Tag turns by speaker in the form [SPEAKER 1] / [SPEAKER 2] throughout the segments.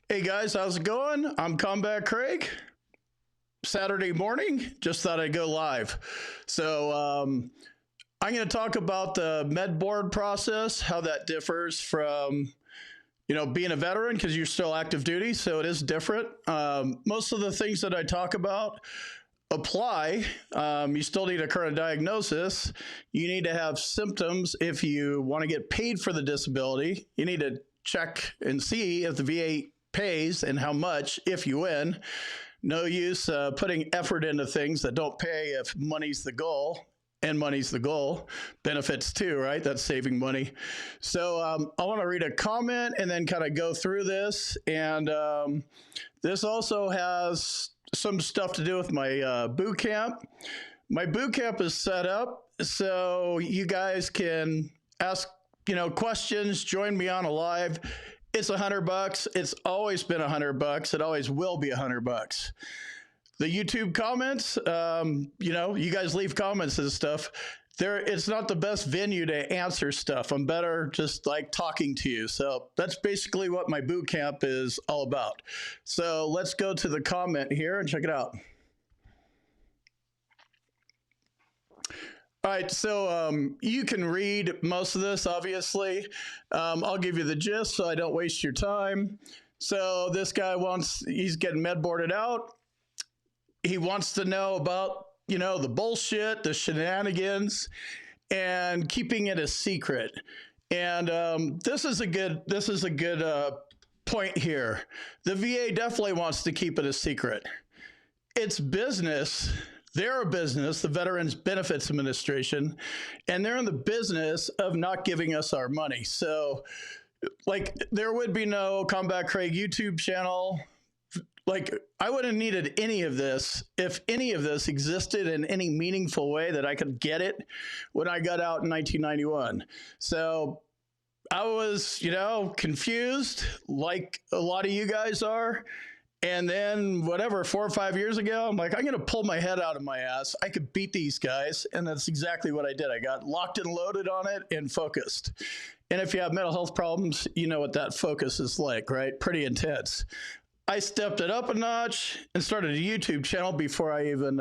[SPEAKER 1] Hey guys, how's it going? I'm Combat Craig. Saturday morning, just thought I'd go live. I'm going to talk about the med board process, how that differs from being a veteran because you're still active duty, so it is different. Most of the things that I talk about apply. You still need a current diagnosis. You need to have symptoms if you want to get paid for the disability. You need to check and see if the VA pays and how much if you win. No use putting effort into things that don't pay if money's the goal. And money's the goal. Benefits too, right? That's saving money. So I want to read a comment and then kind of go through this. And this also has some stuff to do with my boot camp. My boot camp is set up so you guys can ask, questions, join me on a live. It's $100. It's always been $100. It always will be $100. The YouTube comments, you guys leave comments and stuff. It's not the best venue to answer stuff. I'm better just like talking to you. So that's basically what my boot camp is all about. So let's go to the comment here and check it out. All right, so you can read most of this, obviously. I'll give you the gist so I don't waste your time. So this guy he's getting med boarded out. He wants to know about, the bullshit, the shenanigans, and keeping it a secret. And this is a good point here. The VA definitely wants to keep it a secret. It's business. They're a business, the Veterans Benefits Administration, and they're in the business of not giving us our money. So, there would be no Combat Craig YouTube channel. I wouldn't have needed any of this if any of this existed in any meaningful way that I could get it when I got out in 1991. So I was, confused like a lot of you guys are. And then 4 or 5 years ago, I'm like, I'm going to pull my head out of my ass. I could beat these guys. And that's exactly what I did. I got locked and loaded on it and focused. And if you have mental health problems, you know what that focus is like, right? Pretty intense. I stepped it up a notch and started a YouTube channel before I even,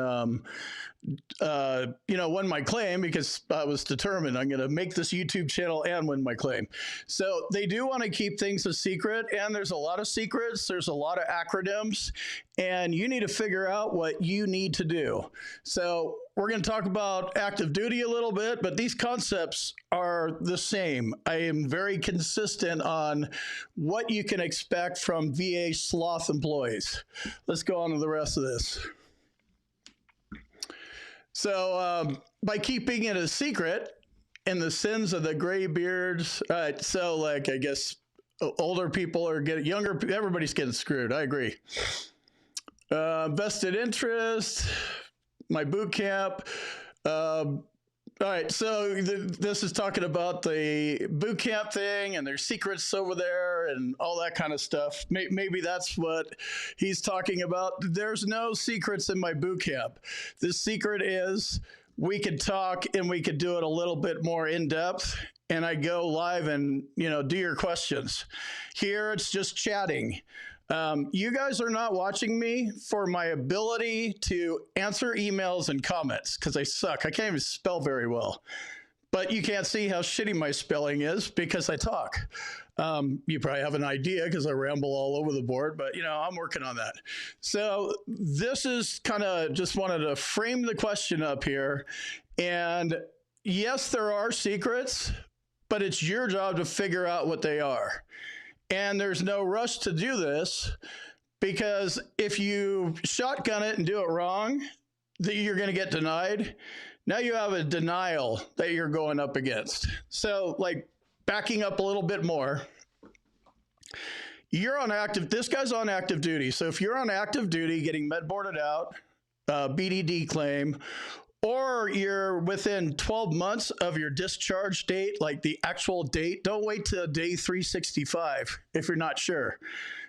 [SPEAKER 1] won my claim, because I was determined I'm going to make this YouTube channel and win my claim. So they do want to keep things a secret, and there's a lot of secrets. There's a lot of acronyms, and you need to figure out what you need to do. So we're going to talk about active duty a little bit, but these concepts are the same. I am very consistent on what you can expect from VA sloth employees. Let's go on to the rest of this. So by keeping it a secret and the sins of the gray beards, I guess older people are getting younger, everybody's getting screwed. I agree. Vested interest, my boot camp. All right, so this is talking about the boot camp thing, and there's secrets over there and all that kind of stuff. Maybe that's what he's talking about. There's no secrets in my boot camp. The secret is we could talk and we could do it a little bit more in depth, and I go live and, do your questions. Here it's just chatting. You guys are not watching me for my ability to answer emails and comments, because I suck. I can't even spell very well. But you can't see how shitty my spelling is because I talk. You probably have an idea because I ramble all over the board, but I'm working on that. So this is kind of just wanted to frame the question up here. And yes, there are secrets, but it's your job to figure out what they are. And there's no rush to do this, because if you shotgun it and do it wrong, you're going to get denied. Now you have a denial that you're going up against. So backing up a little bit more, this guy's on active duty. So if you're on active duty getting med boarded out, BDD claim, or you're within 12 months of your discharge date, like the actual date, don't wait till day 365 if you're not sure.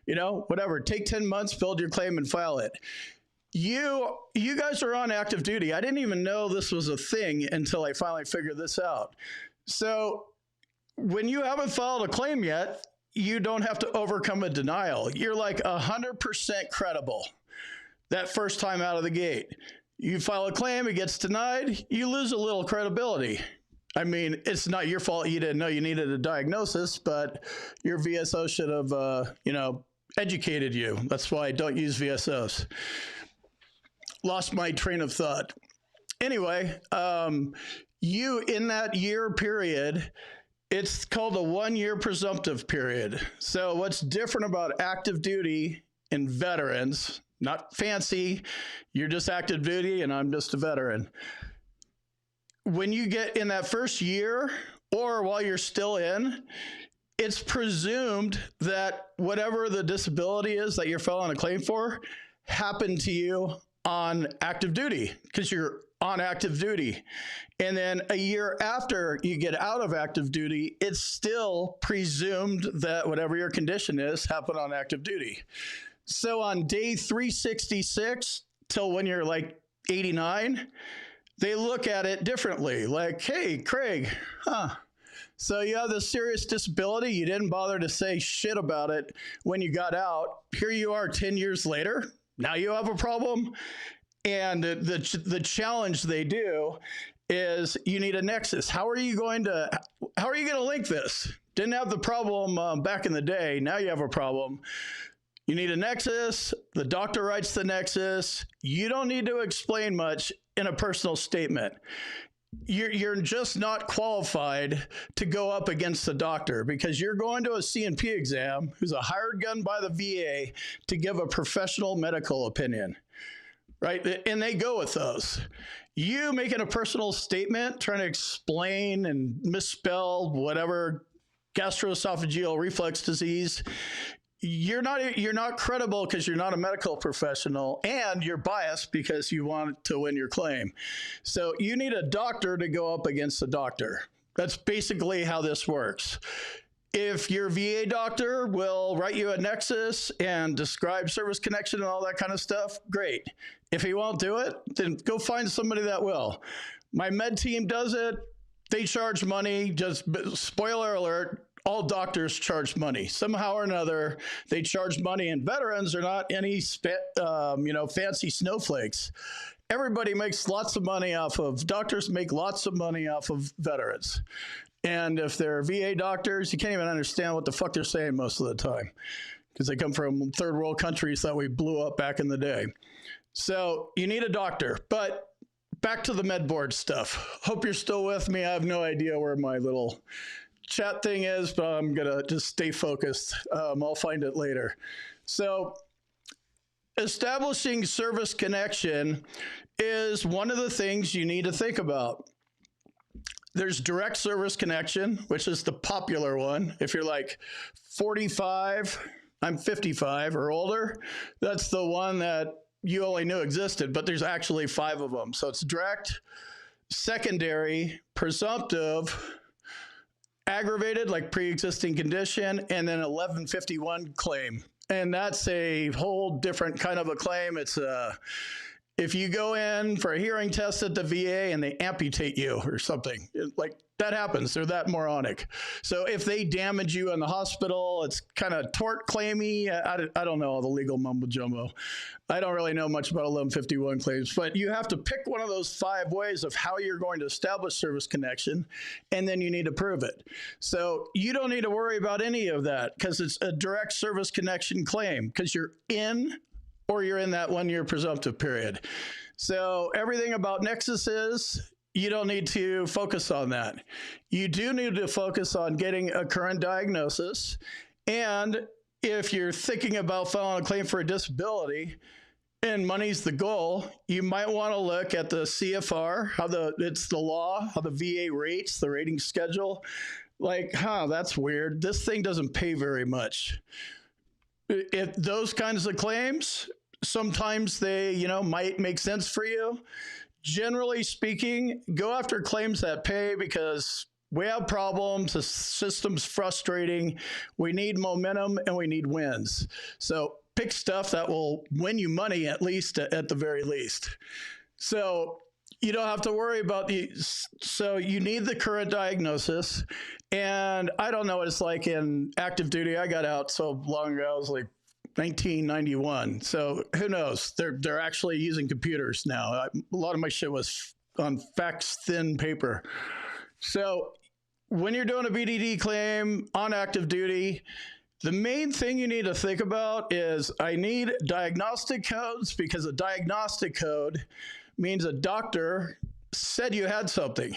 [SPEAKER 1] Whatever. Take 10 months, build your claim, and file it. You guys are on active duty. I didn't even know this was a thing until I finally figured this out. So when you haven't filed a claim yet, you don't have to overcome a denial. You're like 100% credible that first time out of the gate. You file a claim, it gets denied, you lose a little credibility. I mean, it's not your fault you didn't know you needed a diagnosis, but your VSO should have, educated you. That's why I don't use VSOs. Lost my train of thought. Anyway, you, in that year period, it's called a 1-year presumptive period. So what's different about active duty and veterans, not fancy, you're just active duty and I'm just a veteran. When you get in that first year or while you're still in, it's presumed that whatever the disability is that you're filing a claim for happened to you on active duty because you're on active duty. And then a year after you get out of active duty, it's still presumed that whatever your condition is happened on active duty. So on day 366 till when you're like 89, they look at it differently. Like, hey, Craig, so you have this serious disability. You didn't bother to say shit about it when you got out. Here you are 10 years later. Now you have a problem. And the challenge they do is you need a nexus. How are you going to link this? Didn't have the problem back in the day. Now you have a problem. You need a nexus. The doctor writes the nexus. You don't need to explain much in a personal statement. You're just not qualified to go up against the doctor because you're going to a C&P exam who's a hired gun by the VA to give a professional medical opinion, right? And they go with those. You making a personal statement, trying to explain and misspell whatever gastroesophageal reflux disease, you're not credible because you're not a medical professional and you're biased because you want to win your claim. So you need a doctor to go up against the doctor. That's basically how this works. If your VA doctor will write you a nexus and describe service connection and all that kind of stuff, great. If he won't do it, then go find somebody that will. My med team does it. They charge money. Just spoiler alert, all doctors charge money. Somehow or another, they charge money, and veterans are not any fancy snowflakes. Everybody makes lots of money doctors make lots of money off of veterans. And if they're VA doctors, you can't even understand what the fuck they're saying most of the time because they come from third world countries that we blew up back in the day. So you need a doctor, but back to the med board stuff. Hope you're still with me. I have no idea where my little chat thing is, but I'm gonna just stay focused. I'll find it later. So establishing service connection is one of the things you need to think about. There's direct service connection, which is the popular one. If you're like 45, I'm 55 or older, that's the one that you only knew existed, but there's actually 5 of them. So it's direct, secondary, presumptive, aggravated, like pre-existing condition, and then 1151 claim. And that's a whole different kind of a claim. It's if you go in for a hearing test at the VA and they amputate you or something, like that happens. They're that moronic. So if they damage you in the hospital, it's kind of tort claimy. I don't know all the legal mumbo jumbo. I don't really know much about 1151 claims, but you have to pick one of those 5 ways of how you're going to establish service connection, and then you need to prove it. So you don't need to worry about any of that because it's a direct service connection claim because you're in or you're in that 1-year presumptive period. So everything about Nexus is, you don't need to focus on that. You do need to focus on getting a current diagnosis. And if you're thinking about filing a claim for a disability and money's the goal, you might want to look at the CFR, it's the law, how the VA rates, the rating schedule. Like, that's weird. This thing doesn't pay very much. If those kinds of claims, sometimes they, might make sense for you. Generally speaking, go after claims that pay because we have problems. The system's frustrating. We need momentum and we need wins. So pick stuff that will win you money, at least, at the very least. So You don't have to worry about so you need the current diagnosis. And I don't know what it's like in active duty. I got out so long ago, it was like 1991. So who knows? They're actually using computers now. A lot of my shit was on fax thin paper. So when you're doing a BDD claim on active duty, the main thing you need to think about is I need diagnostic codes, because a diagnostic code means a doctor said you had something.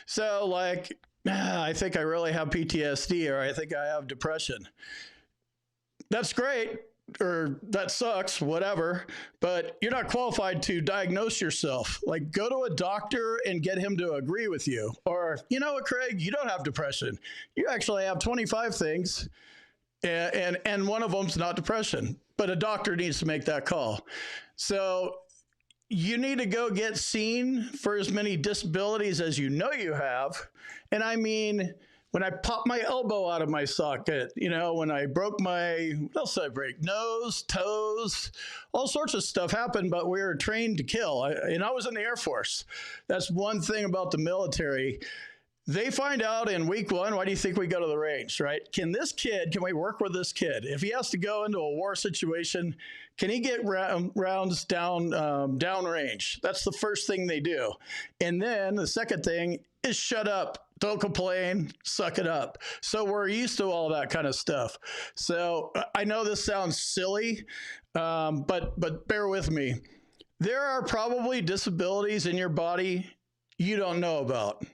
[SPEAKER 1] So like, I think I really have PTSD, or I think I have depression. That's great, or that sucks, whatever, but you're not qualified to diagnose yourself. Like, go to a doctor and get him to agree with you. Or, you know what, Craig, you don't have depression. You actually have 25 things, and one of them's not depression, but a doctor needs to make that call. So you need to go get seen for as many disabilities as you know you have. And I mean, when I popped my elbow out of my socket, you know, when I broke what else did I break? Nose, toes, all sorts of stuff happened, but we were trained to kill. And I was in the Air Force. That's one thing about the military. They find out in week one, why do you think we go to the range, right? Can we work with this kid? If he has to go into a war situation, can he get rounds down range? That's the first thing they do. And then the second thing is shut up. Don't complain, suck it up. So we're used to all that kind of stuff. So I know this sounds silly, but bear with me. There are probably disabilities in your body you don't know about.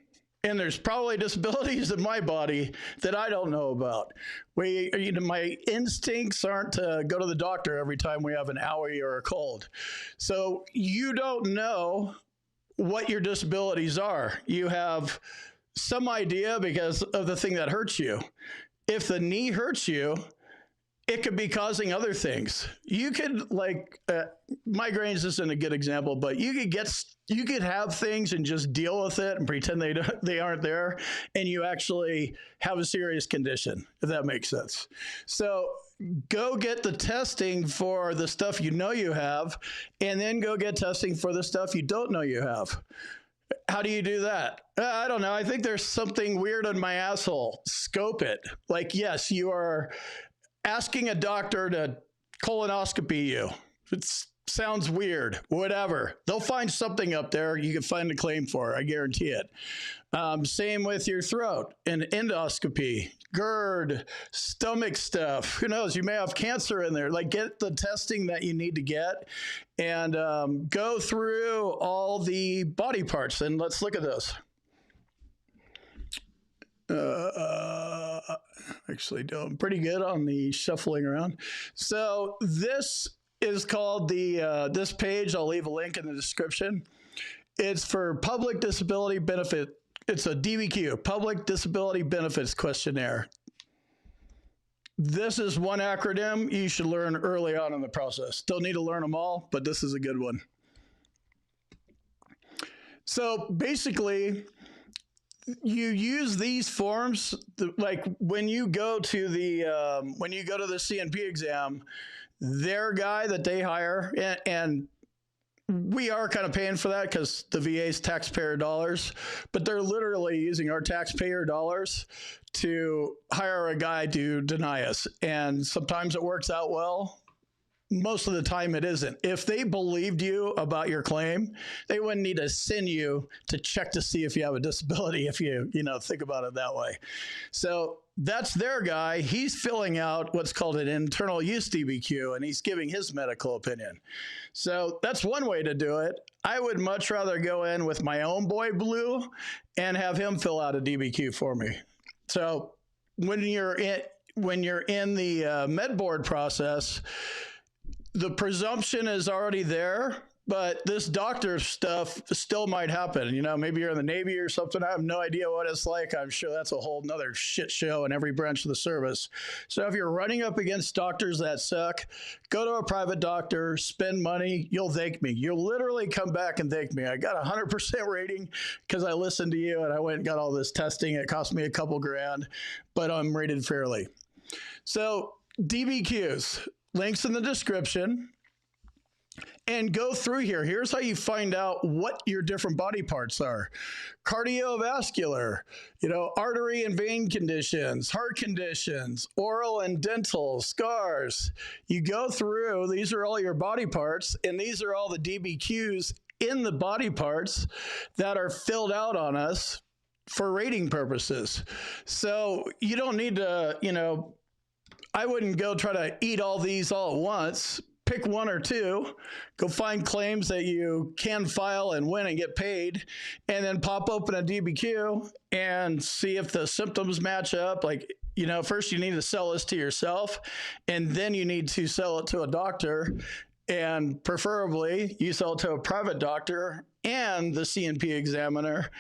[SPEAKER 1] And there's probably disabilities in my body that I don't know about. My instincts aren't to go to the doctor every time we have an owie or a cold. So you don't know what your disabilities are. You have some idea because of the thing that hurts you. If the knee hurts you, it could be causing other things. You could migraines isn't a good example, but you could have things and just deal with it and pretend they aren't there, and you actually have a serious condition, if that makes sense. So go get the testing for the stuff you know you have, and then go get testing for the stuff you don't know you have. How do you do that? I don't know. I think there's something weird on my asshole. Scope it. Like, yes, you are asking a doctor to colonoscopy you. It sounds weird. Whatever. They'll find something up there you can find a claim for. I guarantee it. Same with your throat. An endoscopy, GERD, stomach stuff. Who knows? You may have cancer in there. Like, get the testing that you need to get, and go through all the body parts. And let's look at this. Actually doing pretty good on the shuffling around. So this is called this page. I'll leave a link in the description. It's for public disability benefit. It's a DBQ, Public Disability Benefits Questionnaire. This is one acronym you should learn early on in the process. Don't need to learn them all, but this is a good one. So basically, you use these forms, like when you go to the CNP exam, their guy that they hire, and we are kind of paying for that because the VA's taxpayer dollars, but they're literally using our taxpayer dollars to hire a guy to deny us. And sometimes it works out well. Most of the time it isn't. If they believed you about your claim, they wouldn't need to send you to check to see if you have a disability, if you think about it that way. So that's their guy. He's filling out what's called an internal use DBQ, and he's giving his medical opinion. So that's one way to do it. I would much rather go in with my own boy Blue and have him fill out a DBQ for me. So when you're in the med board process, the presumption is already there, but this doctor stuff still might happen. Maybe you're in the Navy or something. I have no idea what it's like. I'm sure that's a whole nother shit show in every branch of the service. So if you're running up against doctors that suck, go to a private doctor, spend money. You'll thank me. You'll literally come back and thank me. I got a 100% rating because I listened to you and I went and got all this testing. It cost me a couple grand, but I'm rated fairly. So DBQs. Links in the description. and go through here. Here's how you find out what your different body parts are. Cardiovascular, artery and vein conditions, heart conditions, oral and dental, scars. You go through, these are all your body parts, and these are all the DBQs in the body parts that are filled out on us for rating purposes. So you don't need to, I wouldn't go try to eat all these all at once. Pick one or two, go find claims that you can file and win and get paid, and then pop open a DBQ and see if the symptoms match up. Like, first you need to sell this to yourself, and then you need to sell it to a doctor, and preferably you sell it to a private doctor and the CNP examiner.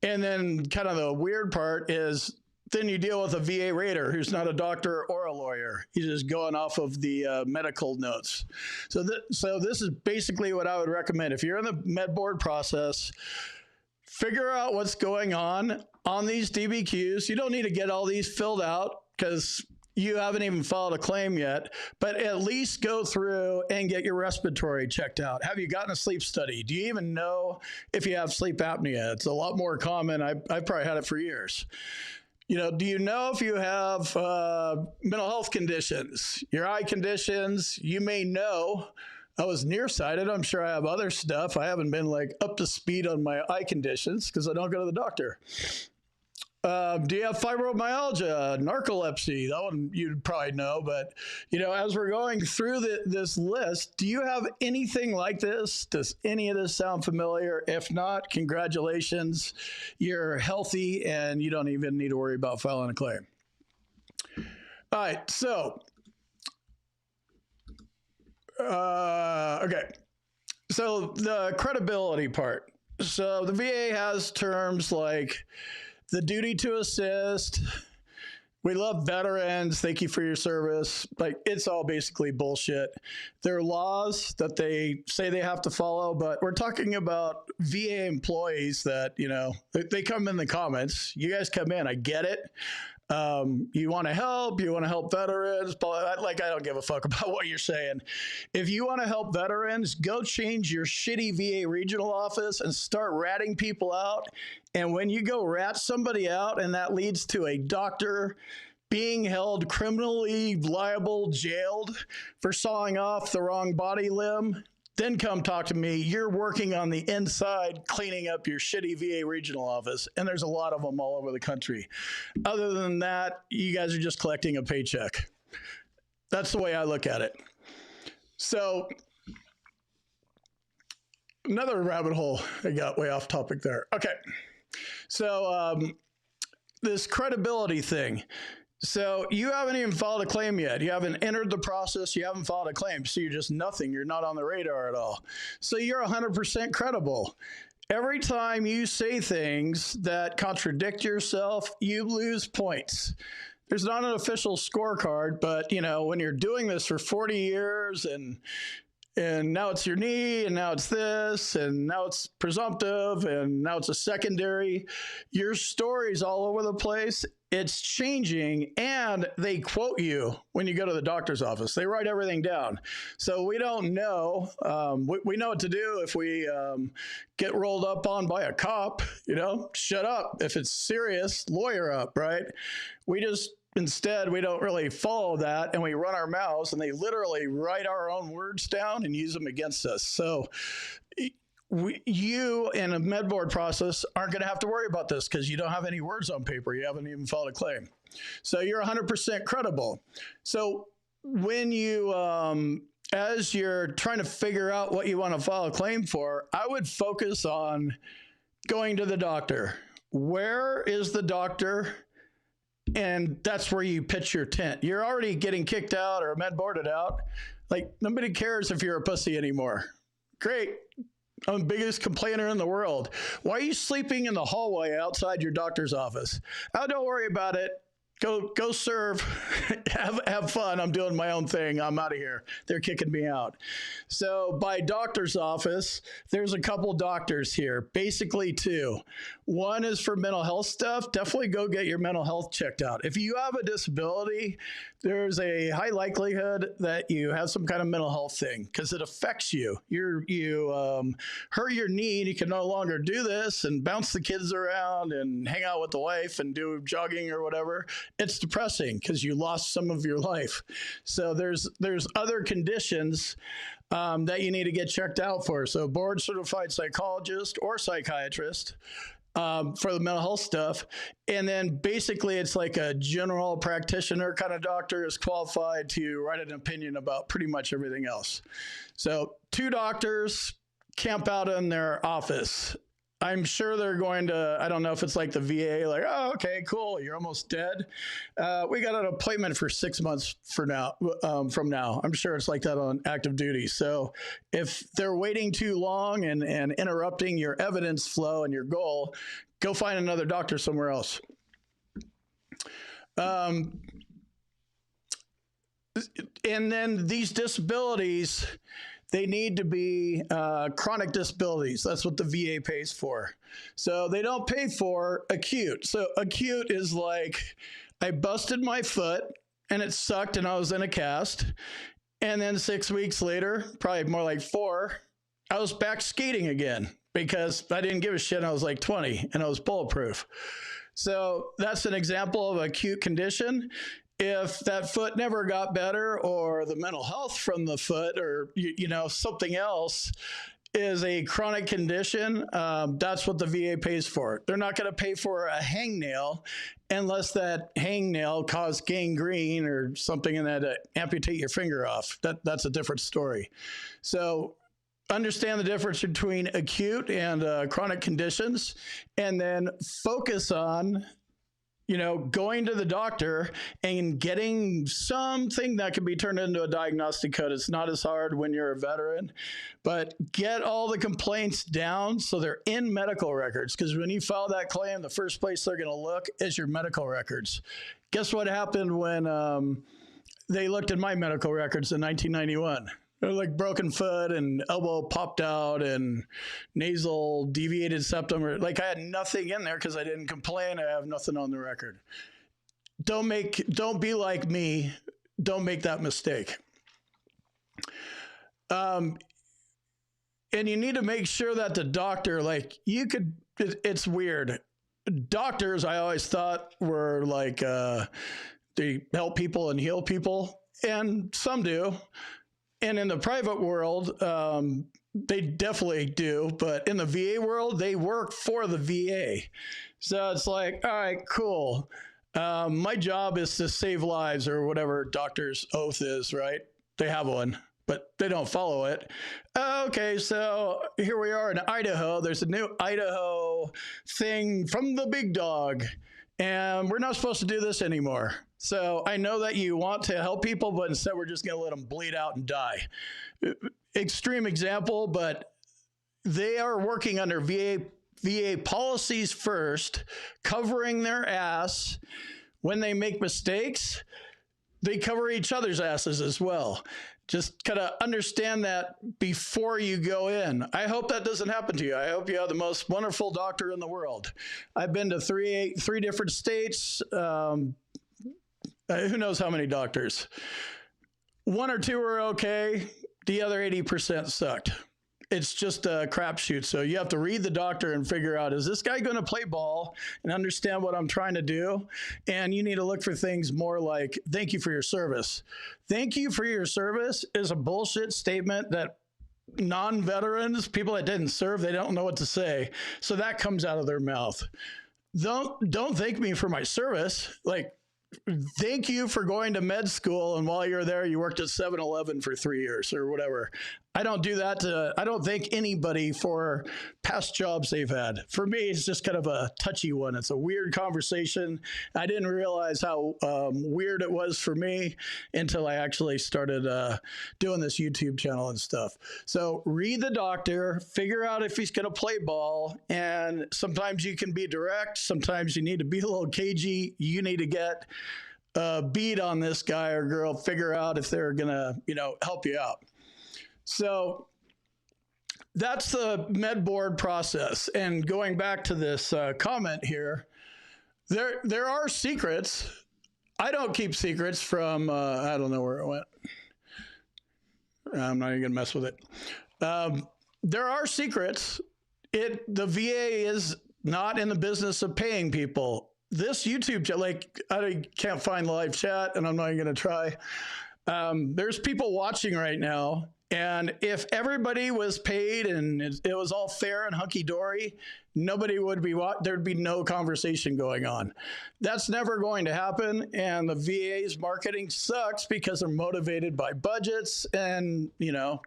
[SPEAKER 1] And then kind of the weird part is then you deal with a VA rater who's not a doctor or a lawyer. He's just going off of the medical notes. So this is basically what I would recommend. If you're in the med board process, figure out what's going on these DBQs. You don't need to get all these filled out because you haven't even filed a claim yet, but at least go through and get your respiratory checked out. Have you gotten a sleep study? Do you even know if you have sleep apnea? It's a lot more common. I've probably had it for years. Do you know if you have mental health conditions, your eye conditions? You may know. I was nearsighted. I'm sure I have other stuff. I haven't been up to speed on my eye conditions because I don't go to the doctor. Do you have fibromyalgia, narcolepsy? That one you'd probably know. But, as we're going through this list, do you have anything like this? Does any of this sound familiar? If not, congratulations. You're healthy and you don't even need to worry about filing a claim. All right. So, okay. So the credibility part. So the VA has terms like the duty to assist. We love veterans. Thank you for your service. It's all basically bullshit. There are laws that they say they have to follow, but we're talking about VA employees that, they come in the comments. You guys come in. I get it. You want to help veterans, but I don't give a fuck about what you're saying. If you want to help veterans, go change your shitty VA regional office and start ratting people out. And when you go rat somebody out and that leads to a doctor being held criminally liable, jailed for sawing off the wrong body limb, then come talk to me. You're working on the inside, cleaning up your shitty VA regional office. And there's a lot of them all over the country. Other than that, you guys are just collecting a paycheck. That's the way I look at it. So another rabbit hole. I got way off topic there. Okay. So this credibility thing. So you haven't even filed a claim yet. You haven't entered the process. You haven't filed a claim. So you're just nothing. You're not on the radar at all. So you're 100% credible. Every time you say things that contradict yourself, you lose points. There's not an official scorecard, but when you're doing this for 40 years and now it's your knee, and now it's this, and now it's presumptive, and now it's a secondary. Your story's all over the place. It's changing, and they quote you when you go to the doctor's office. They write everything down. So we don't know. We know what to do if we get rolled up on by a cop. Shut up. If it's serious, lawyer up, right? Instead, we don't really follow that, and we run our mouths, and they literally write our own words down and use them against us. So you in a med board process aren't going to have to worry about this because you don't have any words on paper. You haven't even filed a claim. So you're 100% credible. So when you, as you're trying to figure out what you want to file a claim for, I would focus on going to the doctor. Where is the doctor? And that's where you pitch your tent. You're already getting kicked out or med boarded out. Nobody cares if you're a pussy anymore. Great. I'm the biggest complainer in the world. Why are you sleeping in the hallway outside your doctor's office? Oh, don't worry about it. Go serve, have fun. I'm doing my own thing. I'm out of here. They're kicking me out. So by doctor's office, there's a couple doctors here, basically two. One is for mental health stuff. Definitely go get your mental health checked out. If you have a disability, there's a high likelihood that you have some kind of mental health thing because it affects you. You hurt your knee and you can no longer do this and bounce the kids around and hang out with the wife and do jogging or whatever. It's depressing because you lost some of your life. So there's other conditions that you need to get checked out for. So board certified psychologist or psychiatrist for the mental health stuff. And then basically it's like a general practitioner kind of doctor is qualified to write an opinion about pretty much everything else. So two doctors camp out in their office. I'm sure they're going to, I don't know if it's like the VA, like, oh, okay, cool, you're almost dead. We got an appointment for 6 months from now. I'm sure it's like that on active duty. So if they're waiting too long and interrupting your evidence flow and your goal, go find another doctor somewhere else. And then these disabilities, they need to be chronic disabilities. That's what the VA pays for. So they don't pay for acute. So acute is like, I busted my foot and it sucked and I was in a cast. And then 6 weeks later, probably more like 4, I was back skating again because I didn't give a shit. I was like 20 and I was bulletproof. So that's an example of acute condition. If that foot never got better or the mental health from the foot or, something else is a chronic condition, that's what the VA pays for. They're not going to pay for a hangnail unless that hangnail caused gangrene or something in that amputate your finger off. That's a different story. So understand the difference between acute and chronic conditions and then focus on going to the doctor and getting something that can be turned into a diagnostic code. It's not as hard when you're a veteran, but get all the complaints down so they're in medical records. Because when you file that claim, the first place they're going to look is your medical records. Guess what happened when they looked at my medical records in 1991? They're like broken foot and elbow popped out and nasal deviated septum. Like I had nothing in there because I didn't complain. I have nothing on the record. Don't be like me. Don't make that mistake. And you need to make sure that the doctor, it's weird. Doctors, I always thought were like, they help people and heal people, and some do. And in the private world, they definitely do. But in the VA world, they work for the VA. So it's like, all right, cool. My job is to save lives or whatever doctor's oath is, right? They have one, but they don't follow it. Okay, so here we are in Idaho. There's a new Idaho thing from the big dog. And we're not supposed to do this anymore. So I know that you want to help people, but instead we're just going to let them bleed out and die. Extreme example, but they are working under VA policies first, covering their ass. When they make mistakes, they cover each other's asses as well. Just kind of understand that before you go in. I hope that doesn't happen to you. I hope you have the most wonderful doctor in the world. I've been to three different states. Who knows how many doctors? 1 or 2 are okay. The other 80% sucked. It's just a crapshoot. So you have to read the doctor and figure out, is this guy going to play ball and understand what I'm trying to do? And you need to look for things more like, thank you for your service. Thank you for your service is a bullshit statement that non-veterans, people that didn't serve, they don't know what to say. So that comes out of their mouth. Don't thank me for my service. Like, thank you for going to med school, and while you're there, you worked at 7-Eleven for 3 years or whatever. I don't do that I don't thank anybody for past jobs they've had. For me, it's just kind of a touchy one. It's a weird conversation. I didn't realize how weird it was for me until I actually started doing this YouTube channel and stuff. So read the doctor, figure out if he's going to play ball, and sometimes you can be direct. Sometimes you need to be a little cagey. You need to get bead on this guy or girl, figure out if they're going to, help you out. So that's the med board process. And going back to this comment here, there are secrets. I don't keep secrets from, I don't know where it went. I'm not even going to mess with it. There are secrets. The VA is not in the business of paying people. This YouTube chat, like, I can't find the live chat, and I'm not even going to try. There's people watching right now, and if everybody was paid and it was all fair and hunky-dory, nobody would be, there'd be no conversation going on. That's never going to happen, and the VA's marketing sucks because they're motivated by budgets and,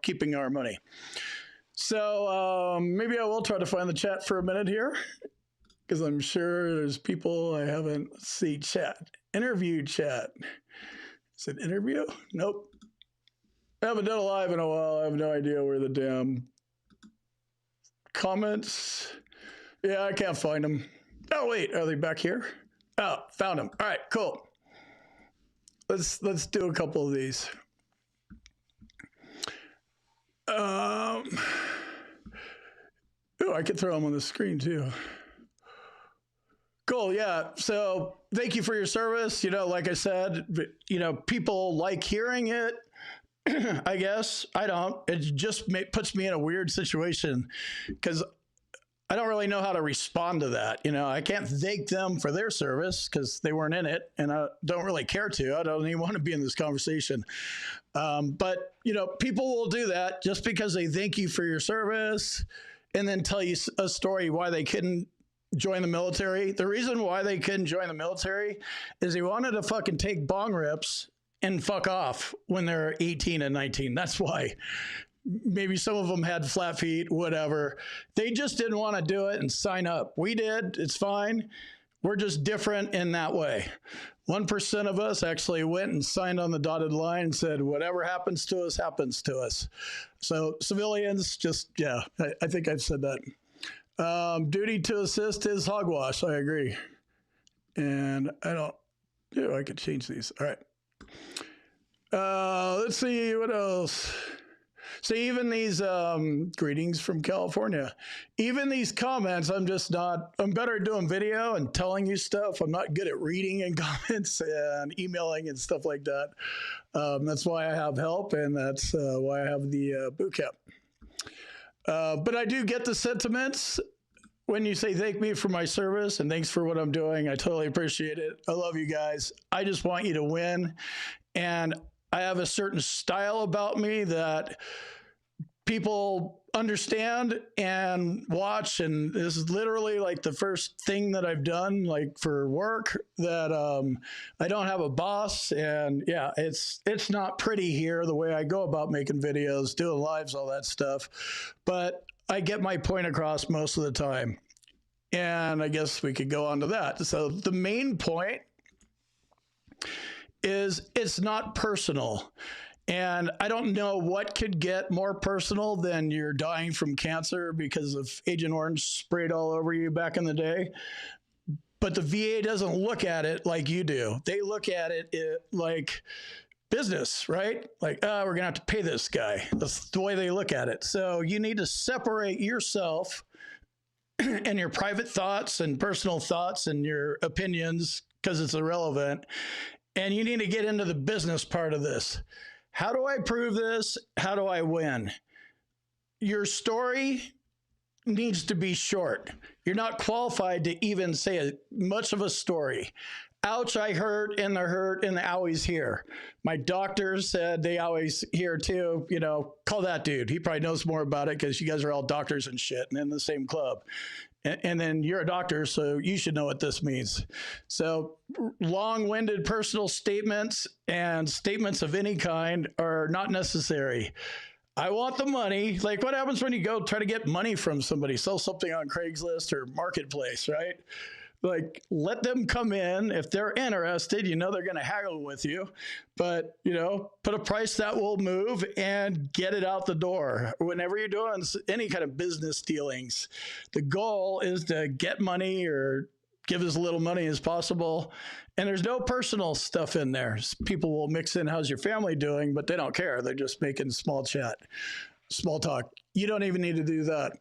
[SPEAKER 1] keeping our money. So maybe I will try to find the chat for a minute here, because I'm sure there's people I haven't seen chat. Interview chat. Is it interview? Nope. I haven't done a live in a while. I have no idea where the damn comments. Yeah, I can't find them. Oh, wait. Are they back here? Oh, found them. All right, cool. Let's do a couple of these. Oh, I could throw them on the screen too. Cool, yeah. So thank you for your service. Like I said, people like hearing it. I guess I don't. It just puts me in a weird situation because I don't really know how to respond to that. I can't thank them for their service because they weren't in it, and I don't really care to. I don't even want to be in this conversation. But people will do that just because they thank you for your service and then tell you a story why they couldn't join the military. The reason why they couldn't join the military is they wanted to fucking take bong rips and fuck off when they're 18 and 19. That's why. Maybe some of them had flat feet, whatever. They just didn't want to do it and sign up. We did. It's fine. We're just different in that way. 1% of us actually went and signed on the dotted line and said, whatever happens to us, happens to us. So civilians just, yeah, I think I've said that. Duty to assist is hogwash. I agree. And I could change these. All right. Let's see what else. So even these greetings from California, even these comments, I'm better at doing video and telling you stuff. I'm not good at reading in comments and emailing and stuff like that. That's why I have help, and that's why I have the boot camp. But I do get the sentiments when you say thank me for my service and thanks for what I'm doing. I totally appreciate it. I love you guys. I just want you to win. And I have a certain style about me that people understand and watch. And this is literally like the first thing that I've done, like for work, that I don't have a boss. And yeah, it's not pretty here, the way I go about making videos, doing lives, all that stuff. But I get my point across most of the time. And I guess we could go on to that. So the main point is it's not personal. And I don't know what could get more personal than you're dying from cancer because of Agent Orange sprayed all over you back in the day. But the VA doesn't look at it like you do. They look at it like business, right? Like, we're going to have to pay this guy. That's the way they look at it. So you need to separate yourself and your private thoughts and personal thoughts and your opinions, because it's irrelevant. And you need to get into the business part of this. How do I prove this? How do I win? Your story needs to be short. You're not qualified to even say much of a story. Ouch, I hurt, and the owies here. My doctor said they always hear too, call that dude. He probably knows more about it because you guys are all doctors and shit and in the same club. And then you're a doctor, so you should know what this means. So long-winded personal statements and statements of any kind are not necessary. I want the money. Like, what happens when you go try to get money from somebody, sell something on Craigslist or Marketplace, right? Like, let them come in. If they're interested, they're going to haggle with you. But, put a price that will move and get it out the door. Whenever you're doing any kind of business dealings, the goal is to get money or give as little money as possible. And there's no personal stuff in there. People will mix in, how's your family doing? But they don't care. They're just making small chat, small talk. You don't even need to do that.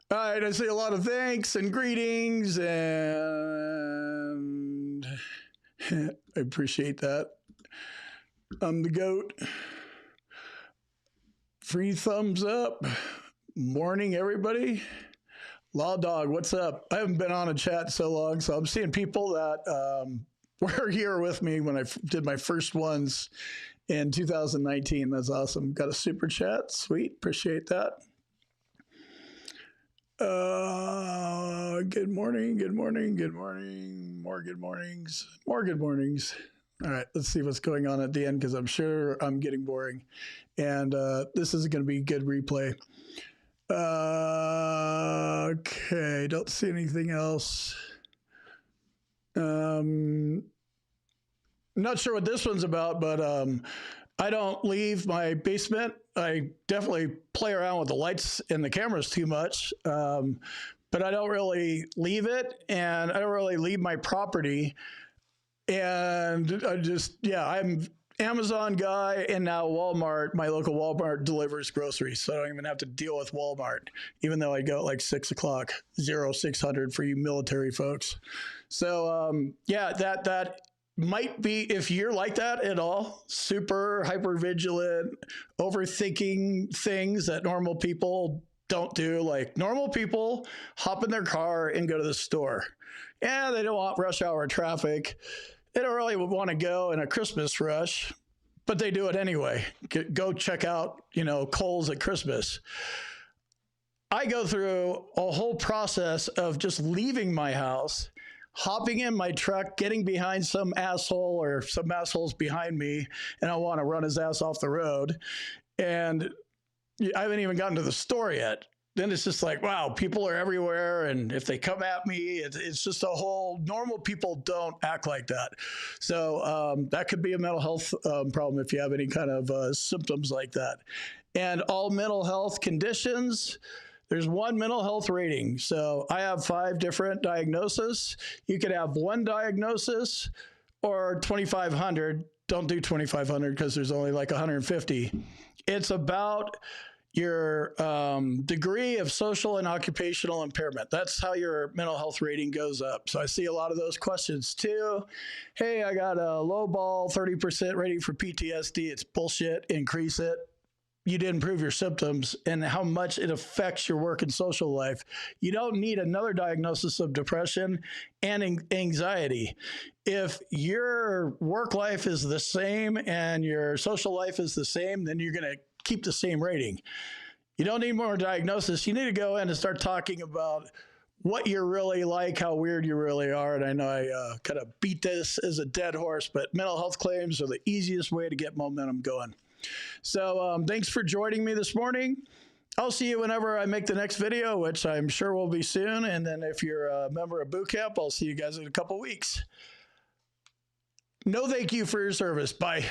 [SPEAKER 1] All right, I see a lot of thanks and greetings, and I appreciate that. I'm the GOAT. Free thumbs up. Morning, everybody. Law Dog, what's up? I haven't been on a chat so long, so I'm seeing people that were here with me when I did my first ones in 2019. That's awesome. Got a super chat. Sweet. Appreciate that. Good morning, good morning, good morning. More good mornings, more good mornings. All right, let's see what's going on at the end because I'm sure I'm getting boring. And this is going to be a good replay. Okay, don't see anything else. I'm not sure what this one's about, but I don't leave my basement. I definitely play around with the lights and the cameras too much, but I don't really leave it, and I don't really leave my property. And I just, yeah, I'm Amazon guy, and now Walmart, my local Walmart delivers groceries, so I don't even have to deal with Walmart, even though I go at like 6 o'clock, 0600 for you military folks. So yeah, that might be, if you're like that at all, super hyper vigilant, overthinking things that normal people don't do. Like normal people hop in their car and go to the store. Yeah, they don't want rush hour traffic. They don't really want to go in a Christmas rush, but they do it anyway. Go check out, Kohl's at Christmas. I go through a whole process of just leaving my house, hopping in my truck, getting behind some asshole or some assholes behind me, and I want to run his ass off the road. And I haven't even gotten to the store yet. Then it's just like, wow, people are everywhere. And if they come at me, it's just a whole, normal people don't act like that. So that could be a mental health problem if you have any kind of symptoms like that. And all mental health conditions, there's one mental health rating. So I have 5 different diagnoses. You could have one diagnosis or 2,500. Don't do 2,500 because there's only like 150. It's about your degree of social and occupational impairment. That's how your mental health rating goes up. So I see a lot of those questions too. Hey, I got a low ball, 30% rating for PTSD. It's bullshit. Increase it. You didn't improve your symptoms and how much it affects your work and social life. You don't need another diagnosis of depression and anxiety. If your work life is the same and your social life is the same, then you're going to keep the same rating. You don't need more diagnosis. You need to go in and start talking about what you're really like, how weird you really are. And I know I kind of beat this as a dead horse, but mental health claims are the easiest way to get momentum going. So thanks for joining me this morning. I'll see you whenever I make the next video, which I'm sure will be soon. And then if you're a member of boot camp, I'll see you guys in a couple weeks. No, thank you for your service. Bye.